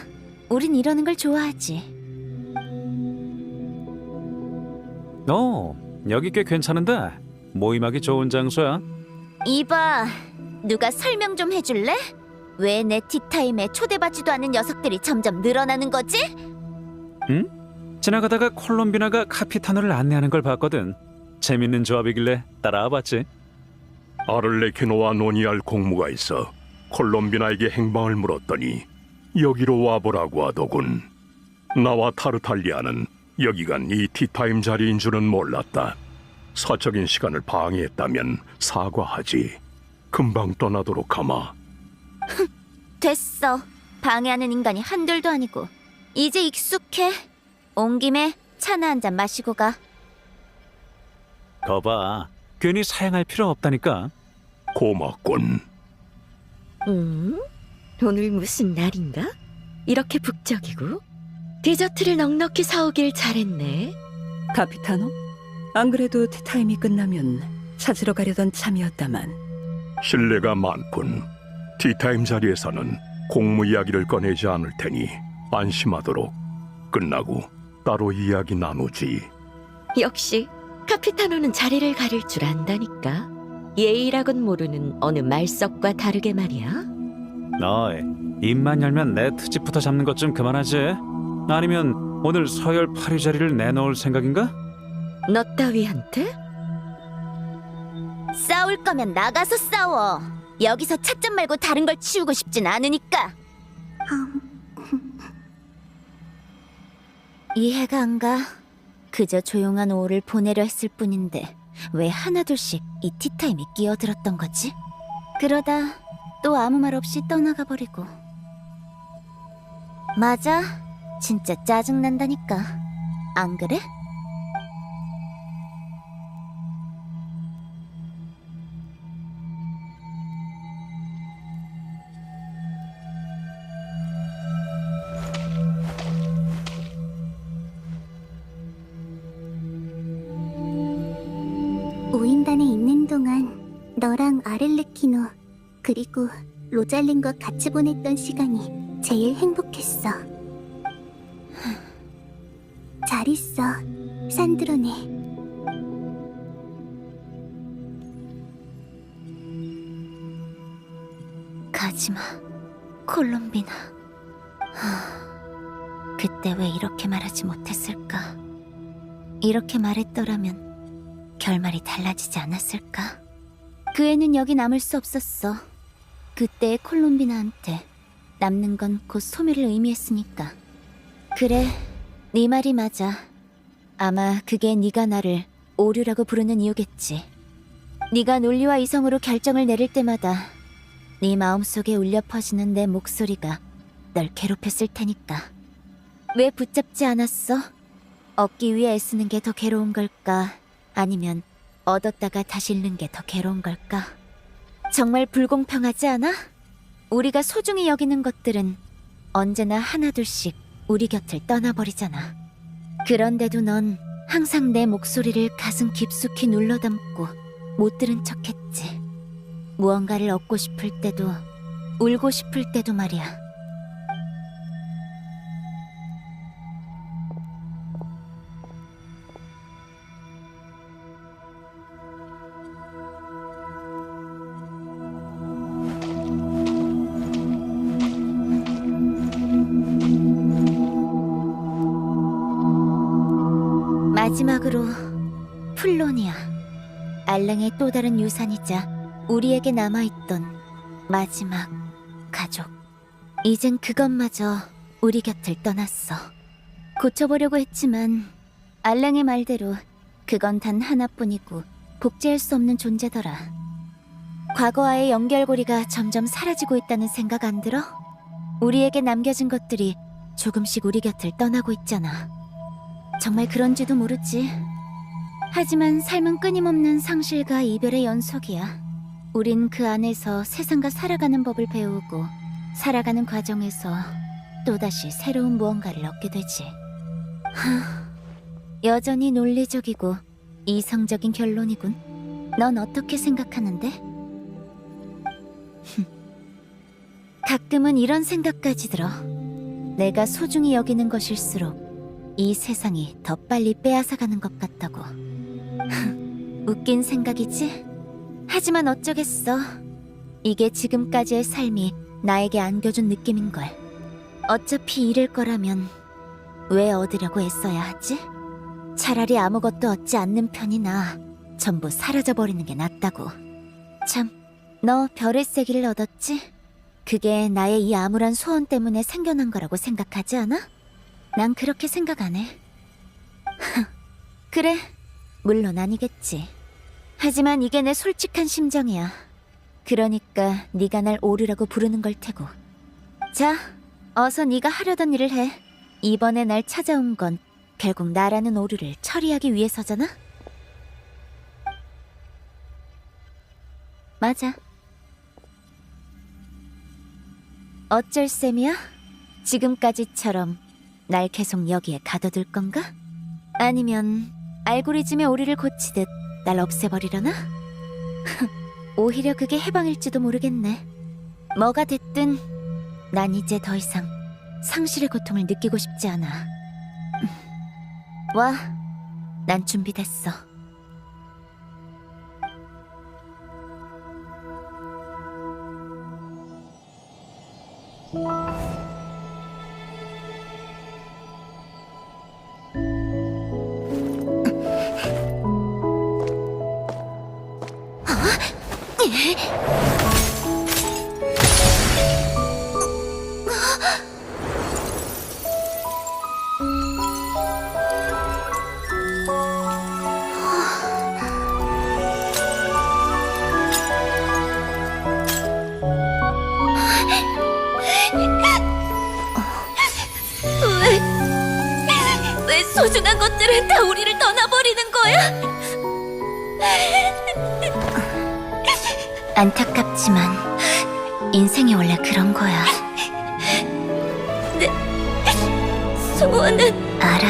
[SPEAKER 1] 우린 이러는 걸 좋아하지.
[SPEAKER 6] 여기 꽤 괜찮은데 모임하기 좋은 장소야.
[SPEAKER 1] 이봐, 누가 설명 좀 해줄래? 왜 내 티타임에 초대받지도 않은 녀석들이 점점 늘어나는 거지?
[SPEAKER 6] 지나가다가 콜롬비나가 카피타노를 안내하는 걸 봤거든. 재밌는 조합이길래 따라와봤지.
[SPEAKER 7] 아를레키노와 논의할 공무가 있어 콜롬비나에게 행방을 물었더니 여기로 와보라고 하더군. 나와 타르탈리아는 여기가 네 티타임 자리인 줄은 몰랐다. 사적인 시간을 방해했다면 사과하지. 금방 떠나도록 하마.
[SPEAKER 1] 됐어. 방해하는 인간이 한둘도 아니고. 이제 익숙해. 온 김에 차나 한 잔 마시고 가.
[SPEAKER 6] 거봐, 괜히 사양할 필요 없다니까.
[SPEAKER 7] 고맙군.
[SPEAKER 3] 오늘 무슨 날인가? 이렇게 북적이고 디저트를 넉넉히 사오길 잘했네.
[SPEAKER 8] 카피타노? 안 그래도 티타임이 끝나면 찾으러 가려던 참이었다만.
[SPEAKER 7] 신뢰가 많군. 티타임 자리에서는 공무 이야기를 꺼내지 않을 테니 안심하도록. 끝나고 따로 이야기 나누지.
[SPEAKER 9] 역시 카피타노는 자리를 가릴 줄 안다니까. 예의라곤 모르는 어느 말석과 다르게 말이야.
[SPEAKER 6] 너희 입만 열면 내 트집부터 잡는 것 좀 그만하지. 아니면 오늘 서열 8위 자리를 내놓을 생각인가?
[SPEAKER 9] 너 따위한테?
[SPEAKER 1] 싸울 거면 나가서 싸워. 여기서 차점 말고 다른 걸 치우고 싶진 않으니까. 이해가 안 가. 그저 조용한 오후를 보내려 했을 뿐인데 왜 하나둘씩 이 티타임에 끼어들었던 거지? 그러다 또 아무 말 없이 떠나가 버리고. 맞아. 진짜 짜증난다니까. 안 그래?
[SPEAKER 2] 오인단에 있는 동안 너랑 아렐레키노 그리고 로잘린과 같이 보냈던 시간이 제일 행복했어. 잘 있어, 산드로네.
[SPEAKER 1] 가지마, 콜롬비나. 그때 왜 이렇게 말하지 못했을까? 이렇게 말했더라면 결말이 달라지지 않았을까? 그 애는 여기 남을 수 없었어. 그때의 콜롬비나한테 남는 건 곧 소멸을 의미했으니까. 그래, 네 말이 맞아. 아마 그게 네가 나를 오류라고 부르는 이유겠지. 네가 논리와 이성으로 결정을 내릴 때마다 네 마음속에 울려 퍼지는 내 목소리가 널 괴롭혔을 테니까. 왜 붙잡지 않았어? 얻기 위해 애쓰는 게 더 괴로운 걸까? 아니면 얻었다가 다시 잃는 게 더 괴로운 걸까? 정말 불공평하지 않아? 우리가 소중히 여기는 것들은 언제나 하나둘씩 우리 곁을 떠나버리잖아. 그런데도 넌 항상 내 목소리를 가슴 깊숙이 눌러담고 못 들은 척했지. 무언가를 얻고 싶을 때도 울고 싶을 때도 말이야. 마지막으로 플로니아, 알랭의 또 다른 유산이자 우리에게 남아있던 마지막 가족. 이젠 그것마저 우리 곁을 떠났어. 고쳐보려고 했지만 알랭의 말대로 그건 단 하나뿐이고 복제할 수 없는 존재더라. 과거와의 연결고리가 점점 사라지고 있다는 생각 안 들어? 우리에게 남겨진 것들이 조금씩 우리 곁을 떠나고 있잖아. 정말 그런지도 모르지. 하지만 삶은 끊임없는 상실과 이별의 연속이야. 우린 그 안에서 세상과 살아가는 법을 배우고 살아가는 과정에서 또다시 새로운 무언가를 얻게 되지. 여전히 논리적이고 이성적인 결론이군. 넌 어떻게 생각하는데? 가끔은 이런 생각까지 들어. 내가 소중히 여기는 것일수록 이 세상이 더 빨리 빼앗아가는 것 같다고. 웃긴 생각이지? 하지만 어쩌겠어. 이게 지금까지의 삶이 나에게 안겨준 느낌인걸. 어차피 잃을 거라면 왜 얻으려고 애써야 하지? 차라리 아무것도 얻지 않는 편이 나아. 전부 사라져버리는 게 낫다고. 참, 너 별의 세기를 얻었지? 그게 나의 이 암울한 소원 때문에 생겨난 거라고 생각하지 않아? 난 그렇게 생각 안 해. 그래, 물론 아니겠지. 하지만 이게 내 솔직한 심정이야. 그러니까 네가 날 오류라고 부르는 걸 테고. 자, 어서 네가 하려던 일을 해. 이번에 날 찾아온 건 결국 나라는 오류를 처리하기 위해서잖아? 맞아. 어쩔 셈이야? 지금까지처럼 날 계속 여기에 가둬둘 건가? 아니면 알고리즘의 오류를 고치듯 날 없애버리려나? 오히려 그게 해방일지도 모르겠네. 뭐가 됐든 난 이제 더 이상 상실의 고통을 느끼고 싶지 않아. 와, 난 준비됐어. 왜 소중한 것들은 다 우리를 떠나버리는 거야? 안타깝지만 인생이 원래 그런 거야. 내 소원은 알아.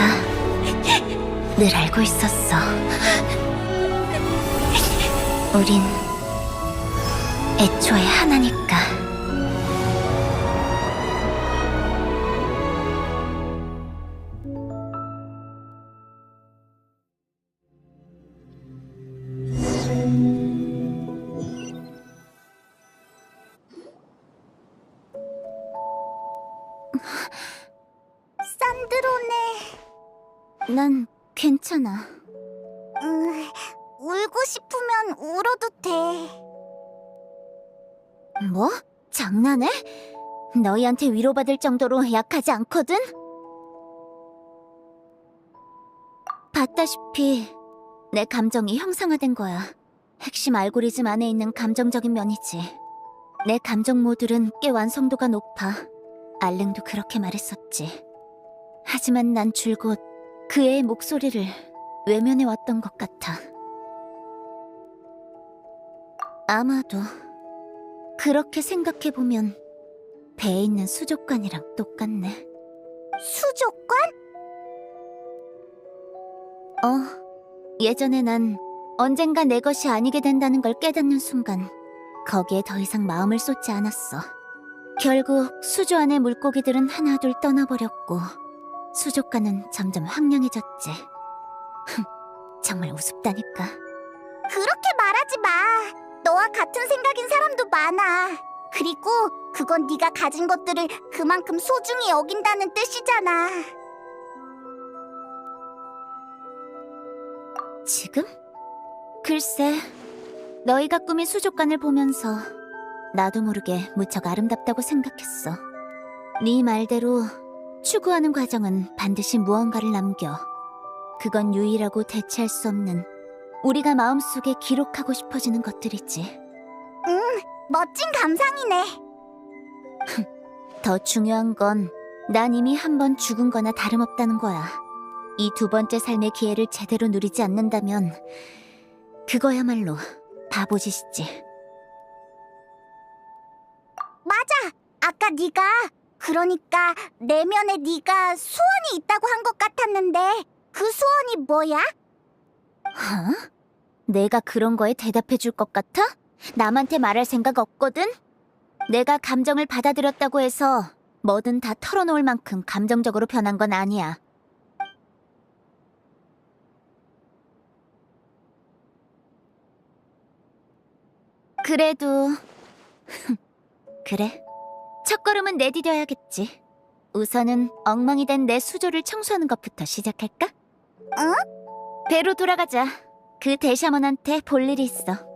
[SPEAKER 1] 늘 알고 있었어. 우린 애초에 하나니까.
[SPEAKER 2] 산드로네.
[SPEAKER 1] 난 괜찮아.
[SPEAKER 2] 울고 싶으면 울어도 돼.
[SPEAKER 1] 뭐? 장난해? 너희한테 위로받을 정도로 약하지 않거든? 봤다시피 내 감정이 형상화된 거야. 핵심 알고리즘 안에 있는 감정적인 면이지. 내 감정 모듈은 꽤 완성도가 높아. 알랭도 그렇게 말했었지. 하지만 난 줄곧 그 애의 목소리를 외면해왔던 것 같아. 아마도 그렇게 생각해보면 배에 있는 수족관이랑 똑같네.
[SPEAKER 2] 수족관?
[SPEAKER 1] 예전에 난 언젠가 내 것이 아니게 된다는 걸 깨닫는 순간 거기에 더 이상 마음을 쏟지 않았어. 결국 수조 안의 물고기들은 하나둘 떠나버렸고 수족관은 점점 황량해졌지. 정말 우습다니까.
[SPEAKER 2] 그렇게 말하지 마. 너와 같은 생각인 사람도 많아. 그리고 그건 네가 가진 것들을 그만큼 소중히 여긴다는 뜻이잖아.
[SPEAKER 1] 지금? 글쎄, 너희가 꾸민 수족관을 보면서 나도 모르게 무척 아름답다고 생각했어. 네 말대로 추구하는 과정은 반드시 무언가를 남겨. 그건 유일하고 대체할 수 없는 우리가 마음속에 기록하고 싶어지는 것들이지.
[SPEAKER 2] 멋진 감상이네.
[SPEAKER 1] 더 중요한 건 난 이미 한 번 죽은 거나 다름없다는 거야. 이 두 번째 삶의 기회를 제대로 누리지 않는다면 그거야말로 바보짓이지.
[SPEAKER 2] 맞아. 아까 네가 그러니까 내면에 네가 소원이 있다고 한 것 같았는데 그 소원이 뭐야?
[SPEAKER 1] 내가 그런 거에 대답해 줄 것 같아? 남한테 말할 생각 없거든? 내가 감정을 받아들였다고 해서 뭐든 다 털어놓을 만큼 감정적으로 변한 건 아니야. 그래도 그래. 첫걸음은 내디뎌야겠지. 우선은 엉망이 된 내 수조를 청소하는 것부터 시작할까? 배로 돌아가자. 그 대샤먼한테 볼 일이 있어.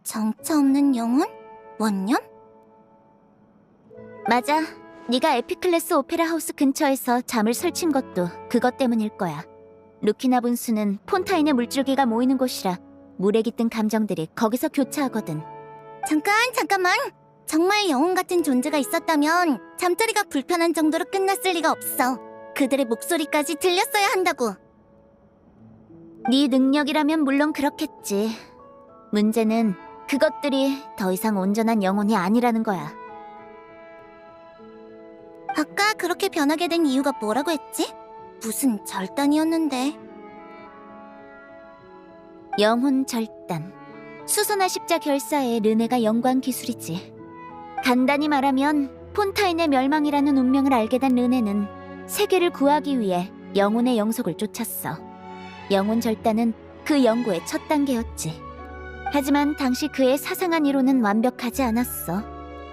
[SPEAKER 2] 정처 없는 영혼? 원년?
[SPEAKER 1] 맞아. 네가 에피클래스 오페라 하우스 근처에서 잠을 설친 것도 그것 때문일 거야. 루키나 분수는 폰타인의 물줄기가 모이는 곳이라 물에 깃든 감정들이 거기서 교차하거든.
[SPEAKER 2] 잠깐만. 정말 영혼 같은 존재가 있었다면 잠자리가 불편한 정도로 끝났을 리가 없어. 그들의 목소리까지 들렸어야 한다고.
[SPEAKER 1] 네 능력이라면 물론 그렇겠지. 문제는 그것들이 더 이상 온전한 영혼이 아니라는 거야.
[SPEAKER 2] 아까 그렇게 변하게 된 이유가 뭐라고 했지? 무슨 절단이었는데.
[SPEAKER 1] 영혼 절단. 수선화 십자 결사의 르네가 연구한 기술이지. 간단히 말하면 폰타인의 멸망이라는 운명을 알게 된 르네는 세계를 구하기 위해 영혼의 영속을 쫓았어. 영혼 절단은 그 연구의 첫 단계였지. 하지만 당시 그의 사상한 이론은 완벽하지 않았어.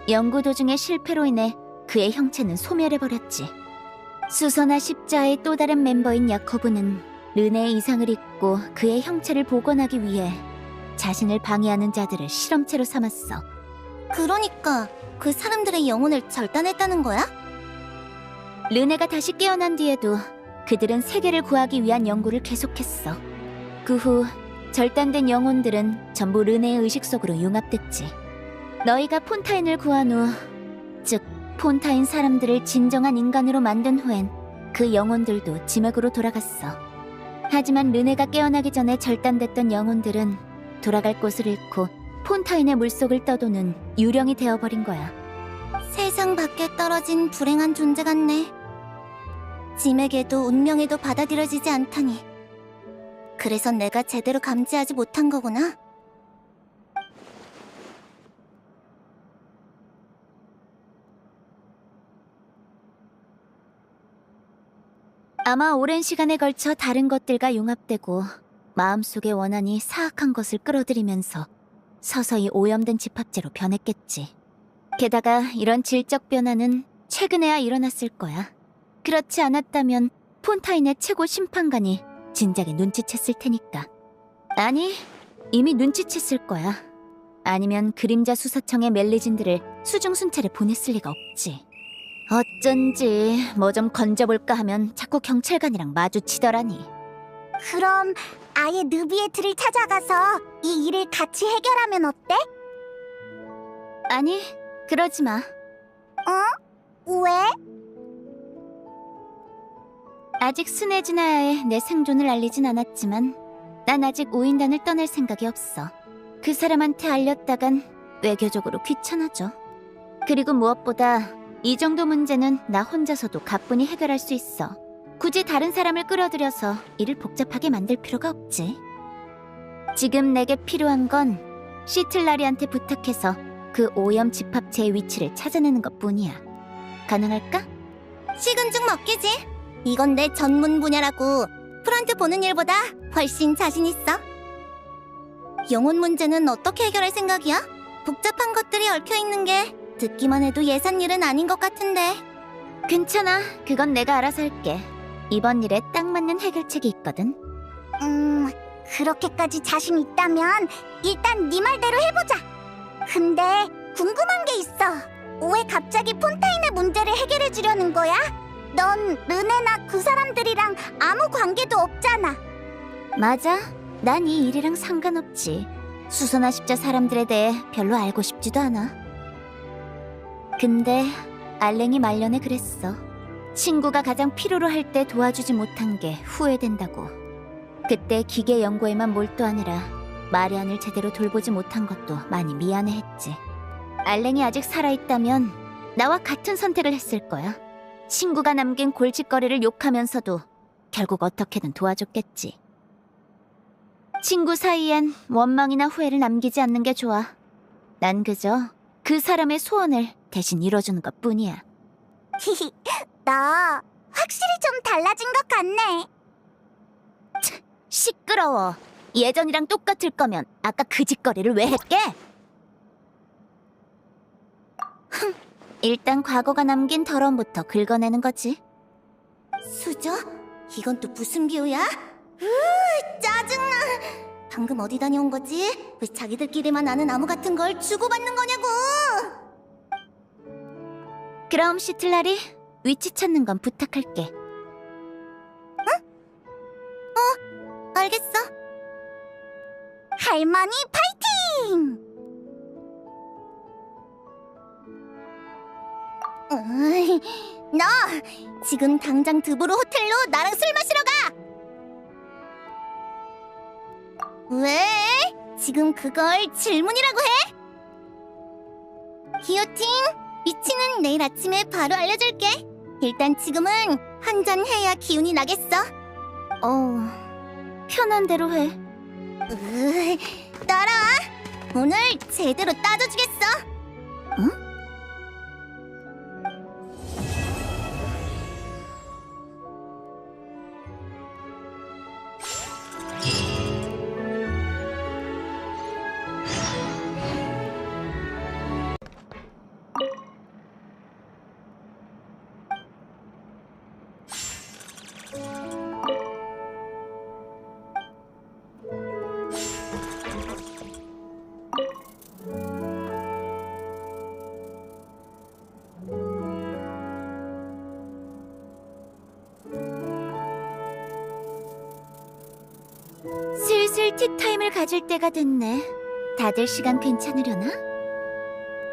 [SPEAKER 1] 연구 도중의 실패로 인해 그의 형체는 소멸해버렸지. 수선화 십자의 또 다른 멤버인 야코브는 르네의 이상을 잊고 그의 형체를 복원하기 위해 자신을 방해하는 자들을 실험체로 삼았어.
[SPEAKER 2] 그러니까 그 사람들의 영혼을 절단했다는 거야?
[SPEAKER 1] 르네가 다시 깨어난 뒤에도 그들은 세계를 구하기 위한 연구를 계속했어. 그 후 절단된 영혼들은 전부 르네의 의식 속으로 융합됐지. 너희가 폰타인을 구한 후, 즉 폰타인 사람들을 진정한 인간으로 만든 후엔 그 영혼들도 지맥으로 돌아갔어. 하지만 르네가 깨어나기 전에 절단됐던 영혼들은 돌아갈 곳을 잃고 폰타인의 물속을 떠도는 유령이 되어버린 거야.
[SPEAKER 2] 세상 밖에 떨어진 불행한 존재 같네. 짐에게도 운명에도 받아들여지지 않다니. 그래서 내가 제대로 감지하지 못한 거구나.
[SPEAKER 1] 아마 오랜 시간에 걸쳐 다른 것들과 융합되고 마음속의 원한이 사악한 것을 끌어들이면서 서서히 오염된 집합체로 변했겠지. 게다가 이런 질적 변화는 최근에야 일어났을 거야. 그렇지 않았다면 폰타인의 최고 심판관이 진작에 눈치챘을 테니까. 아니, 이미 눈치챘을 거야. 아니면 그림자 수사청의 멜리진들을 수중순찰에 보냈을 리가 없지. 어쩐지 뭐 좀 건져볼까 하면 자꾸 경찰관이랑 마주치더라니.
[SPEAKER 2] 그럼 아예 느비에트를 찾아가서 이 일을 같이 해결하면 어때?
[SPEAKER 1] 아니, 그러지 마.
[SPEAKER 2] 왜?
[SPEAKER 1] 아직 스네즈나야에 내 생존을 알리진 않았지만 난 아직 우인단을 떠날 생각이 없어. 그 사람한테 알렸다간 외교적으로 귀찮아져. 그리고 무엇보다 이 정도 문제는 나 혼자서도 가뿐히 해결할 수 있어. 굳이 다른 사람을 끌어들여서 일을 복잡하게 만들 필요가 없지. 지금 내게 필요한 건 시틀라리한테 부탁해서 그 오염 집합체의 위치를 찾아내는 것뿐이야. 가능할까?
[SPEAKER 2] 식은 죽 먹기지. 이건 내 전문 분야라고. 프런트 보는 일보다 훨씬 자신 있어. 영혼 문제는 어떻게 해결할 생각이야? 복잡한 것들이 얽혀 있는 게 듣기만 해도 예산 일은 아닌 것 같은데.
[SPEAKER 1] 괜찮아. 그건 내가 알아서 할게. 이번 일에 딱 맞는 해결책이 있거든.
[SPEAKER 2] 그렇게까지 자신 있다면 일단 네 말대로 해보자. 근데 궁금한 게 있어. 왜 갑자기 폰타인의 문제를 해결해 주려는 거야? 넌 르네나 그 사람들이랑 아무 관계도 없잖아.
[SPEAKER 1] 맞아. 난 이 일이랑 상관없지. 수선화 십자 사람들에 대해 별로 알고 싶지도 않아. 근데 알랭이 말년에 그랬어. 친구가 가장 필요로 할 때 도와주지 못한 게 후회된다고. 그때 기계 연구에만 몰두하느라 마리안을 제대로 돌보지 못한 것도 많이 미안해했지. 알랭이 아직 살아있다면 나와 같은 선택을 했을 거야. 친구가 남긴 골칫거리를 욕하면서도 결국 어떻게든 도와줬겠지. 친구 사이엔 원망이나 후회를 남기지 않는 게 좋아. 난 그저 그 사람의 소원을 대신 이뤄주는 것뿐이야.
[SPEAKER 2] 너 확실히 좀 달라진 것 같네.
[SPEAKER 1] 시끄러워. 예전이랑 똑같을 거면 아까 그 짓거리를 왜 했게? 일단 과거가 남긴 더러움부터 긁어내는 거지.
[SPEAKER 2] 수저? 이건 또 무슨 비유야? 짜증나. 방금 어디 다녀온 거지? 왜 자기들끼리만 아는 나무 같은 걸 주고받는 거냐고.
[SPEAKER 1] 그럼 시틀라리, 위치 찾는 건 부탁할게.
[SPEAKER 2] 알겠어. 할머니 파이팅! 너 지금 당장 드보르 호텔로 나랑 술 마시러 가! 왜? 지금 그걸 질문이라고 해? 기호팅, 위치는 내일 아침에 바로 알려줄게. 일단 지금은 한 잔 해야 기운이 나겠어.
[SPEAKER 1] 편한 대로 해.
[SPEAKER 2] 따라와. 오늘 제대로 따져주겠어.
[SPEAKER 1] 슬슬 티타임을 가질 때가 됐네. 다들 시간 괜찮으려나?